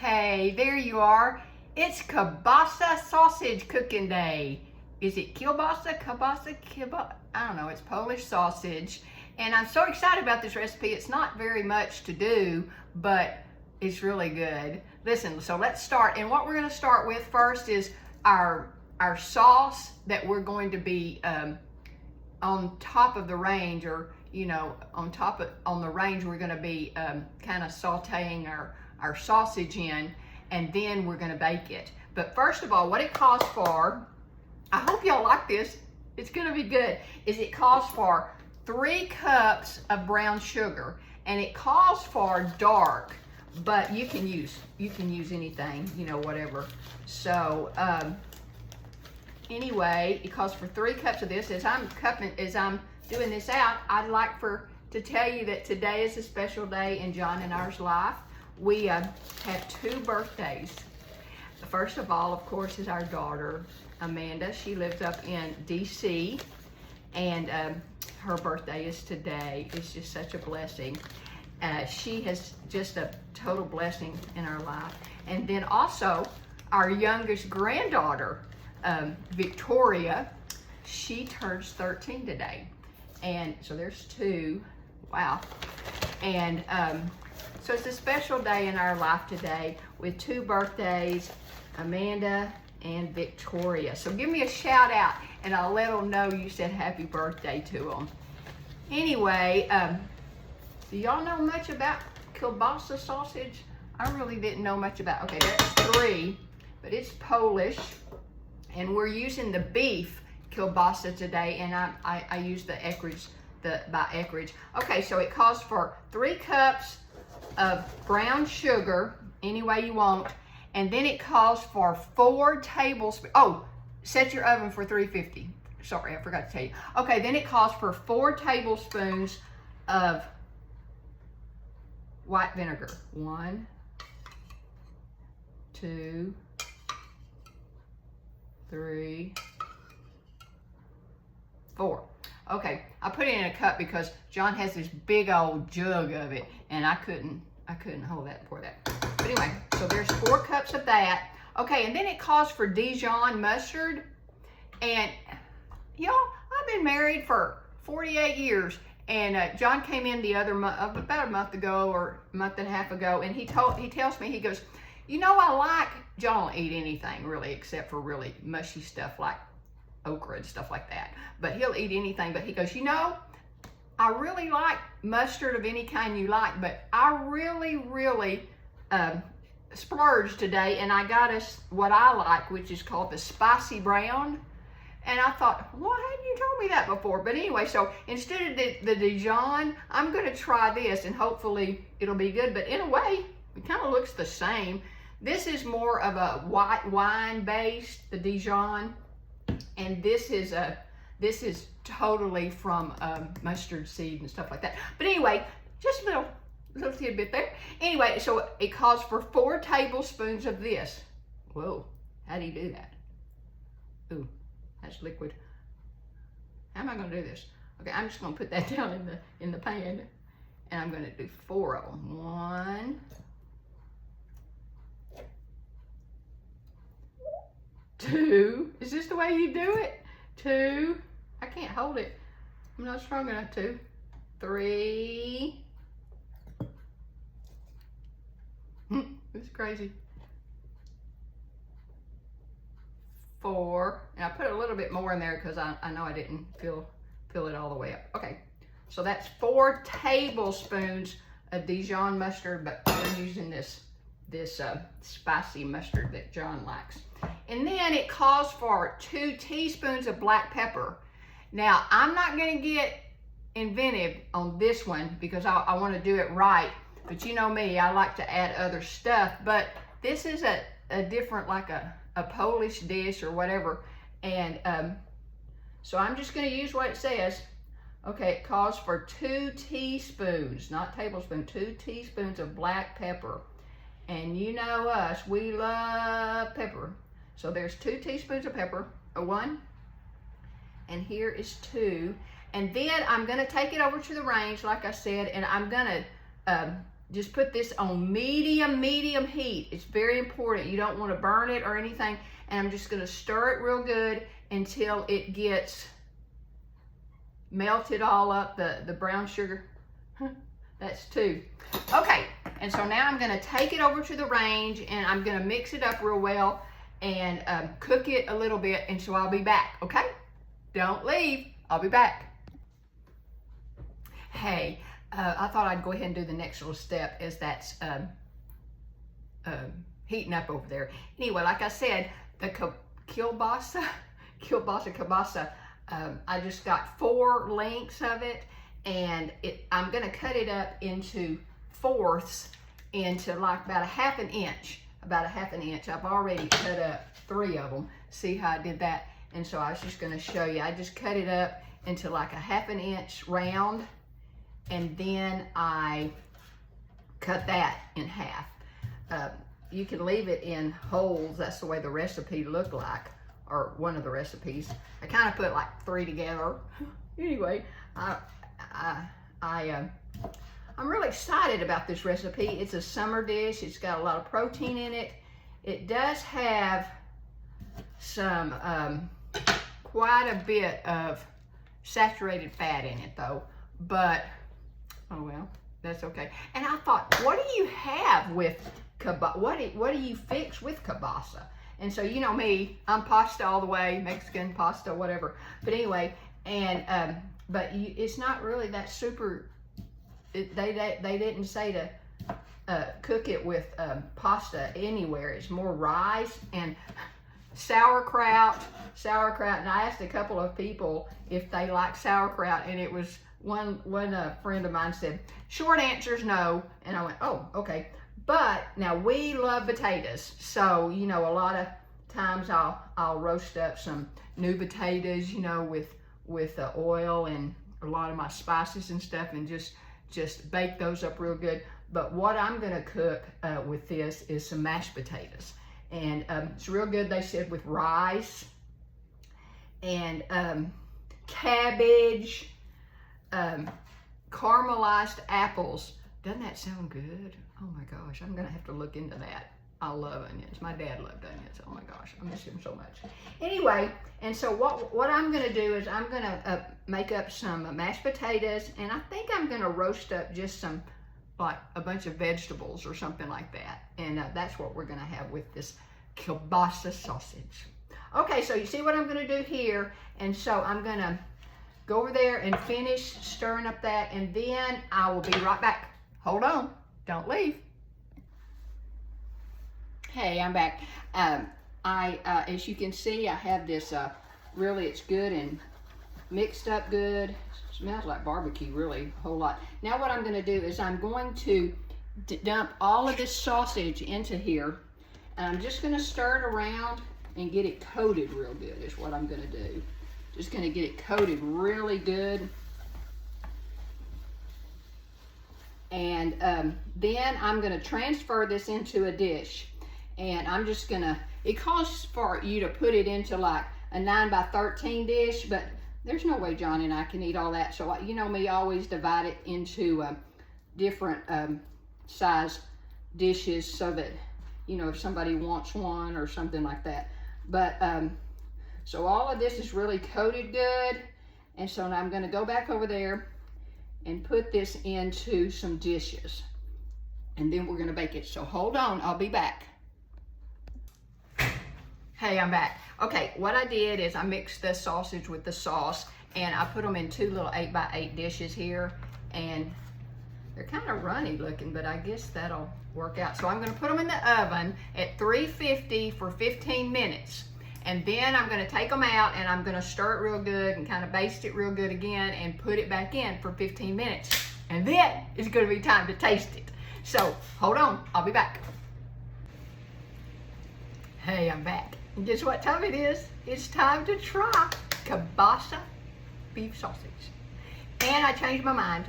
Hey, there you are. It's kielbasa sausage cooking day. Is it kielbasa? I don't know, it's Polish sausage. And I'm so excited about this recipe. It's not very much to do, but it's really good. Listen, so let's start. And what we're gonna start with first is our sauce that we're going to be on top of the range, or on the range we're going to be kind of sauteing our sausage in, and then we're going to bake it. But first of all, what it calls for, I hope y'all like this, it's going to be good, is it calls for 3 cups of brown sugar, and it calls for dark, but you can use anything, whatever. So anyway, it calls for 3 cups of this. As I'm doing this out, I'd like to tell you that today is a special day in John and ours life. We have 2 birthdays. The first of all, of course, is our daughter, Amanda. She lives up in DC, and her birthday is today. It's just such a blessing. She has just a total blessing in our life. And then also, our youngest granddaughter, Victoria, she turns 13 today. And so there's 2. Wow. And so it's a special day in our life today with 2 birthdays, Amanda and Victoria. So give me a shout out and I'll let them know you said happy birthday to them. Anyway, do y'all know much about kielbasa sausage? I really didn't know much about. Okay, that's 3, but it's Polish. And we're using the beef kielbasa today, and I use the acreage, by acreage. Okay, so it calls for 3 cups of brown sugar, any way you want, and then it calls for 4 tablespoons. Oh, set your oven for 350. Sorry, I forgot to tell you. Okay, then it calls for 4 tablespoons of white vinegar. 1, 2, 3, 4. Okay, I put it in a cup because John has this big old jug of it, and I couldn't hold that for that. But anyway, so there's 4 cups of that. Okay, and then it calls for Dijon mustard. And y'all, I've been married for 48 years, and John came in the other month, about a month ago or a month and a half ago, and he tells me, he goes, I like, John don't eat anything really except for really mushy stuff like okra and stuff like that. But he'll eat anything. But he goes, I really like mustard of any kind you like, but I really splurged today, and I got us what I like, which is called the spicy brown. And I thought, well, hadn't you told me that before? But anyway, so instead of the Dijon, I'm going to try this, and hopefully it'll be good. But in a way, it kind of looks the same. This is more of a white wine based, the Dijon, and this is totally from mustard seed and stuff like that. But anyway, just a little tidbit there. Anyway, so it calls for 4 tablespoons of this. Whoa, how do you do that? Ooh, that's liquid. How am I going to do this? Okay, I'm just going to put that down in the pan, and I'm going to do 4 of them. 1, 2. Is this the way you do it? 2. I can't hold it. I'm not strong enough to. 3. It's crazy. 4. And I put a little bit more in there because I know I didn't fill it all the way up. Okay, so that's 4 tablespoons of Dijon mustard, but I'm using this spicy mustard that John likes. And then it calls for 2 teaspoons of black pepper. Now, I'm not going to get inventive on this one because I want to do it right. But you know me, I like to add other stuff. But this is a different, like a Polish dish or whatever. And so I'm just going to use what it says. Okay, it calls for 2 teaspoons, not tablespoons, 2 teaspoons of black pepper. And you know us, we love pepper. So there's 2 teaspoons of pepper, 1, and here is 2. And then I'm gonna take it over to the range, like I said, and I'm gonna just put this on medium heat. It's very important. You don't want to burn it or anything. And I'm just going to stir it real good until it gets melted all up, the brown sugar. That's 2. Okay, and so now I'm going to take it over to the range, and I'm going to mix it up real well and cook it a little bit, and so I'll be back, okay? Don't leave. I'll be back. Hey, I thought I'd go ahead and do the next little step as that's heating up over there. Anyway, like I said, the kielbasa, I just got 4 lengths of it, and I'm gonna cut it up into 4ths, into like about a half an inch. I've already cut up 3 of them. See how I did that? And so I was just gonna show you. I just cut it up into like a half an inch round, and then I cut that in half. You can leave it in holes. That's the way the recipe looked like, or one of the recipes. I kind of put like 3 together. Anyway, I'm really excited about this recipe. It's a summer dish. It's got a lot of protein in it. It does have some, quite a bit of saturated fat in it though, but, oh well, that's okay. And I thought, what do you have with what do you fix with kielbasa? And so, you know me, I'm pasta all the way, Mexican pasta, whatever. But anyway, and it's not really that super. They didn't say to cook it with pasta anywhere. It's more rice and sauerkraut. And I asked a couple of people if they like sauerkraut, and it was one friend of mine said, short answer is no. And I went, oh, okay. But now we love potatoes, so you know, a lot of times I'll roast up some new potatoes, you know, with oil and a lot of my spices and stuff, and just bake those up real good. But what I'm gonna cook with this is some mashed potatoes, and it's real good. They said with rice and cabbage, caramelized apples. Doesn't that sound good? Oh my gosh, I'm gonna have to look into that. I love onions. My dad loved onions. Oh my gosh, I miss him so much. Anyway, and so what I'm gonna do is I'm gonna make up some mashed potatoes, and I think I'm gonna roast up just some, like a bunch of vegetables or something like that. And that's what we're gonna have with this kielbasa sausage. Okay, so you see what I'm gonna do here, and so I'm gonna go over there and finish stirring up that, and then I will be right back. Hold on, don't leave. Hey, I'm back. As you can see, I have this, really it's good and mixed up good. Smells like barbecue, really, a whole lot. Now what I'm gonna do is I'm going to dump all of this sausage into here, and I'm just gonna stir it around and get it coated real good is what I'm gonna do. Just gonna get it coated really good. And then I'm gonna transfer this into a dish. And I'm just gonna, it calls for you to put it into like a 9 by 13 dish, but there's no way John and I can eat all that. So you know me, I always divide it into different size dishes so that, you know, if somebody wants one or something like that. But so all of this is really coated good. And so now I'm gonna go back over there and put this into some dishes. And then we're gonna bake it. So hold on, I'll be back. Hey, I'm back. Okay, what I did is I mixed the sausage with the sauce, and I put them in 2 little 8 by 8 dishes here, and they're kind of runny looking, but I guess that'll work out. So I'm gonna put them in the oven at 350 for 15 minutes. And then I'm gonna take them out, and I'm gonna stir it real good and kind of baste it real good again and put it back in for 15 minutes. And then it's gonna be time to taste it. So hold on, I'll be back. Hey, I'm back. And guess what time it is? It's time to try kielbasa beef sausage. And I changed my mind.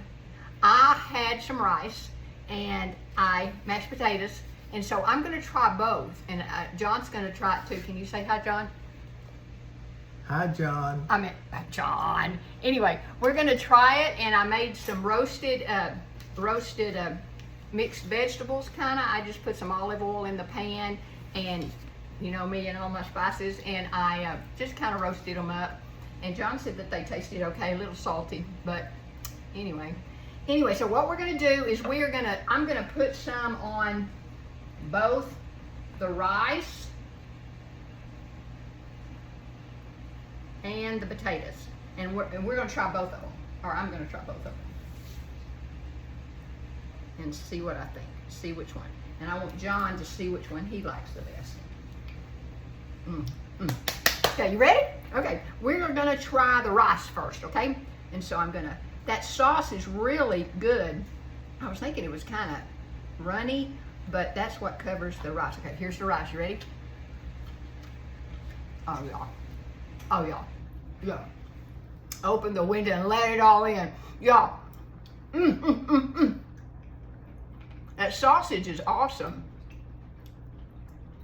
I had some rice and mashed potatoes, and so I'm gonna try both. And John's gonna try it too. Can you say hi, John? Hi, John. I meant John. Anyway, we're gonna try it, and I made some roasted mixed vegetables kind of. I just put some olive oil in the pan, and you know me and all my spices, and I just kind of roasted them up. And John said that they tasted okay, a little salty, but anyway. Anyway, so what we're gonna do is I'm gonna put some on both the rice and the potatoes. And we're gonna try both of them, or I'm gonna try both of them. And see what I think, see which one. And I want John to see which one he likes the best. Okay, you ready? Okay, we're gonna try the rice first, okay? And so that sauce is really good. I was thinking it was kind of runny, but that's what covers the rice. Okay, here's the rice, you ready? Oh yeah, oh yeah, yeah. Open the window and let it all in, yeah. That sausage is awesome.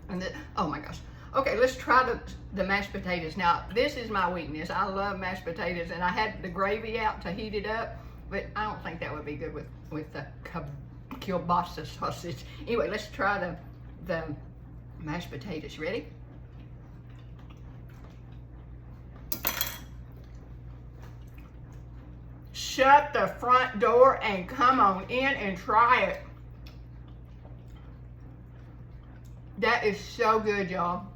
And oh my gosh. Okay, let's try the mashed potatoes. Now, this is my weakness. I love mashed potatoes, and I had the gravy out to heat it up, but I don't think that would be good with the kielbasa sausage. Anyway, let's try the mashed potatoes. You ready? Shut the front door and come on in and try it. That is so good, y'all.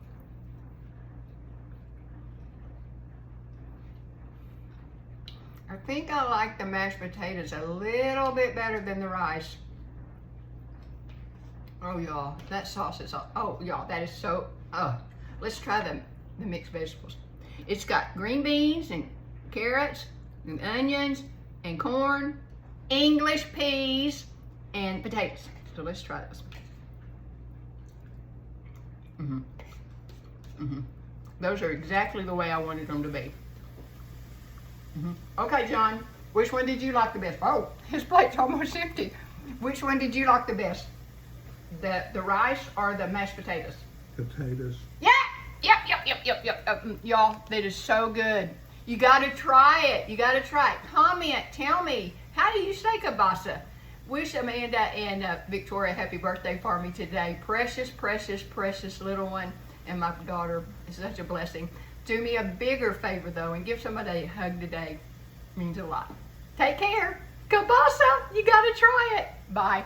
I think I like the mashed potatoes a little bit better than the rice. Oh, y'all, that sauce is, oh, y'all, that is so, let's try the mixed vegetables. It's got green beans and carrots and onions and corn, English peas, and potatoes. So let's try this. Those are exactly the way I wanted them to be. Okay, John, which one did you like the best? Oh, his plate's almost empty. Which one did you like the best? The rice or the mashed potatoes? Potatoes. Yeah, yep. Y'all, that is so good. You gotta try it. You gotta try it. Comment, tell me, how do you say kielbasa? Wish Amanda and Victoria happy birthday for me today. Precious, precious, precious little one. And my daughter is such a blessing. Do me a bigger favor though, and give somebody a hug today. It means a lot. Take care. Kielbasa, you gotta try it. Bye.